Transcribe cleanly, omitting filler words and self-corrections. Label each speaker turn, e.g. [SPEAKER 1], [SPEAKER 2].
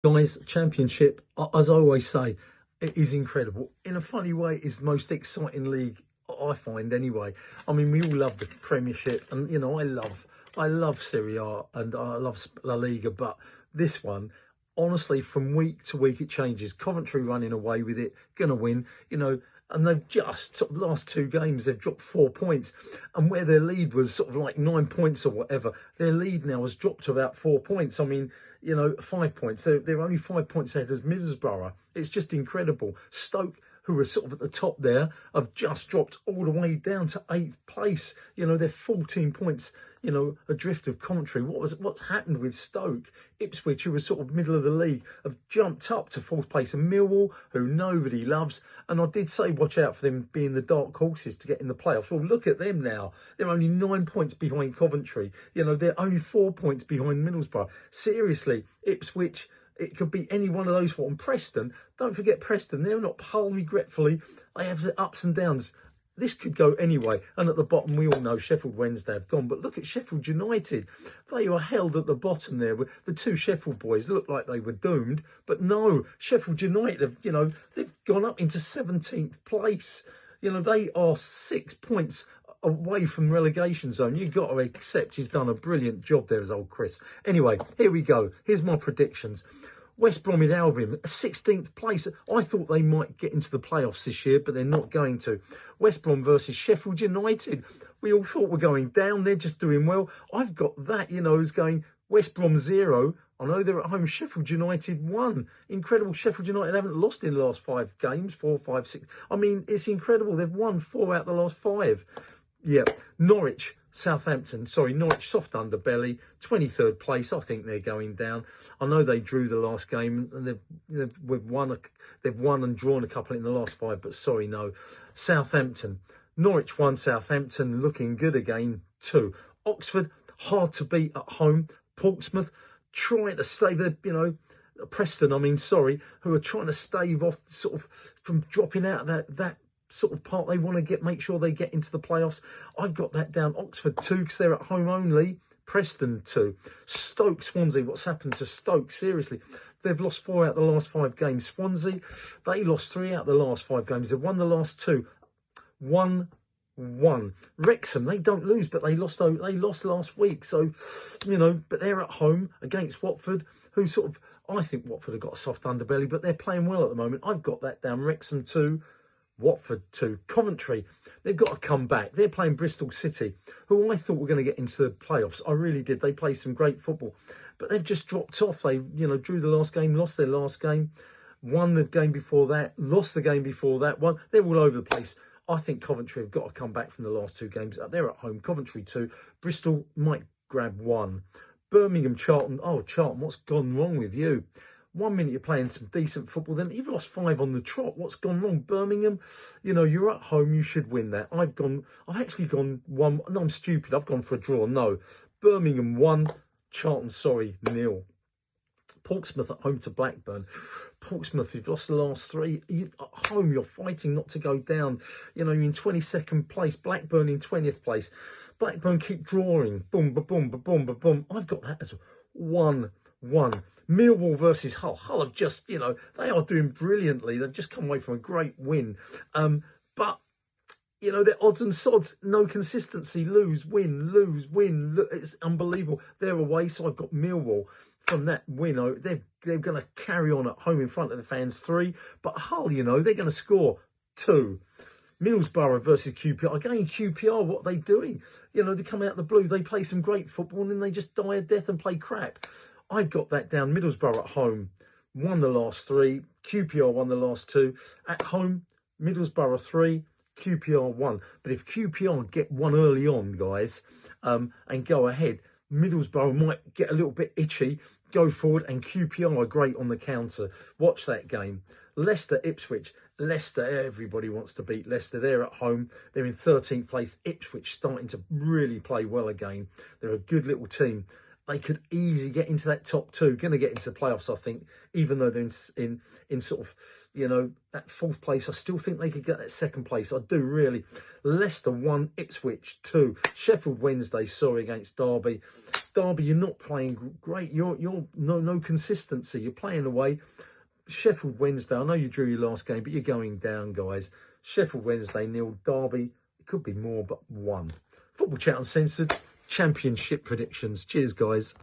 [SPEAKER 1] Guys, Championship, as I always say, it is incredible. In a funny way, it's the most exciting league I find anyway. I mean, we all love the Premiership, and I love Serie A and I love La Liga, but this one, honestly, from week to week it changes. Coventry running away with it, gonna win, and they've just sort of last two games they've dropped 4 points, and where their lead was sort of like 9 points or whatever, their lead now has dropped to about 4 points. I mean, 5 points. They're only 5 points ahead as Middlesbrough. It's just incredible. Stoke, who were sort of at the top there, have just dropped all the way down to 8th place. They're 14 points, adrift of Coventry. What's happened with Stoke? Ipswich, who was sort of middle of the league, have jumped up to 4th place. And Millwall, who nobody loves. And I did say watch out for them being the dark horses to get in the playoffs. Well, look at them now. They're only 9 points behind Coventry. They're only 4 points behind Middlesbrough. Seriously, Ipswich, it could be any one of those four. And Preston, don't forget Preston, they're not Hull, regretfully. They have the ups and downs. This could go anyway. And at the bottom, we all know Sheffield Wednesday have gone. But look at Sheffield United. They were held at the bottom there. The two Sheffield boys looked like they were doomed. But no, Sheffield United have, they've gone up into 17th place. They are 6 points away from relegation zone. You've got to accept he's done a brilliant job there as old Chris. Anyway, here we go. Here's my predictions. West Bromwich Albion, 16th place. I thought they might get into the playoffs this year, but they're not going to. West Brom versus Sheffield United. We all thought we're going down. They're just doing well. I've got that, as going West Brom 0. I know they're at home. Sheffield United 1. Incredible. Sheffield United haven't lost in the last 5 games. 4, 5, 6. I mean, it's incredible. They've won 4 out of the last 5. Yeah. Norwich soft underbelly, 23rd place. I think they're going down. I know they drew the last game and they've won and drawn a couple in the last 5, but sorry, no. Southampton, Norwich 1, Southampton looking good again 2. Oxford, hard to beat at home. Portsmouth, trying to stay there, Preston, who are trying to stave off sort of from dropping out of that sort of part they want to make sure they get into the playoffs. I've got that down. Oxford 2 because they're at home only. Preston 2. Stoke, Swansea. What's happened to Stoke? Seriously, they've lost 4 out of the last 5 games. Swansea, they lost 3 out of the last 5 games. They've won the last 2. 1-1. Wrexham, they don't lose, but they lost last week. So, but they're at home against Watford, who I think Watford have got a soft underbelly, but they're playing well at the moment. I've got that down. Wrexham 2. Watford 2. Coventry, they've got to come back. They're playing Bristol City, who I thought were going to get into the playoffs. I really did. They play some great football, but they've just dropped off. They, drew the last game, lost their last game, won the game before that, lost the game before that one. They're all over the place. I think Coventry have got to come back from the last 2 games. They're at home. Coventry 2. Bristol might grab 1. Birmingham, Charlton. Oh, Charlton, what's gone wrong with you? 1 minute you're playing some decent football, then you've lost 5 on the trot. What's gone wrong? Birmingham, you're at home, you should win that. I've actually gone 1. No, I'm stupid. I've gone for a draw. No. Birmingham 1, Charlton, 0. Portsmouth at home to Blackburn. Portsmouth, you've lost the last 3. At home, you're fighting not to go down. You're in 22nd place. Blackburn in 20th place. Blackburn keep drawing. Boom, ba-boom, ba-boom, ba-boom. I've got that as 1-1. Millwall versus Hull. Hull have just, they are doing brilliantly. They've just come away from a great win. But, they're odds and sods. No consistency. Lose, win, lose, win. It's unbelievable. They're away, so I've got Millwall from that win. They're going to carry on at home in front of the fans 3. But Hull, they're going to score 2. Middlesbrough versus QPR. Again, QPR, what are they doing? They come out of the blue. They play some great football and then they just die a death and play crap. I've got that down. Middlesbrough at home, won the last 3. QPR won the last 2. At home, Middlesbrough 3, QPR 1. But if QPR get 1 early on, guys, and go ahead, Middlesbrough might get a little bit itchy, go forward, and QPR are great on the counter. Watch that game. Leicester, Ipswich. Leicester, everybody wants to beat Leicester. They're at home. They're in 13th place. Ipswich starting to really play well again. They're a good little team. they could easily get into that top two. Going to get into the playoffs, I think, even though they're in sort of, you know, that fourth place. I still think they could get that second place. I do really. Leicester 1, Ipswich 2, Sheffield Wednesday, sorry, against Derby. Derby, you're not playing great. You're no consistency. You're playing away. Sheffield Wednesday, I know you drew your last game, but you're going down, guys. Sheffield Wednesday 0, Derby, it could be more, but 1. Football Chat Uncensored, Championship predictions. Cheers, guys.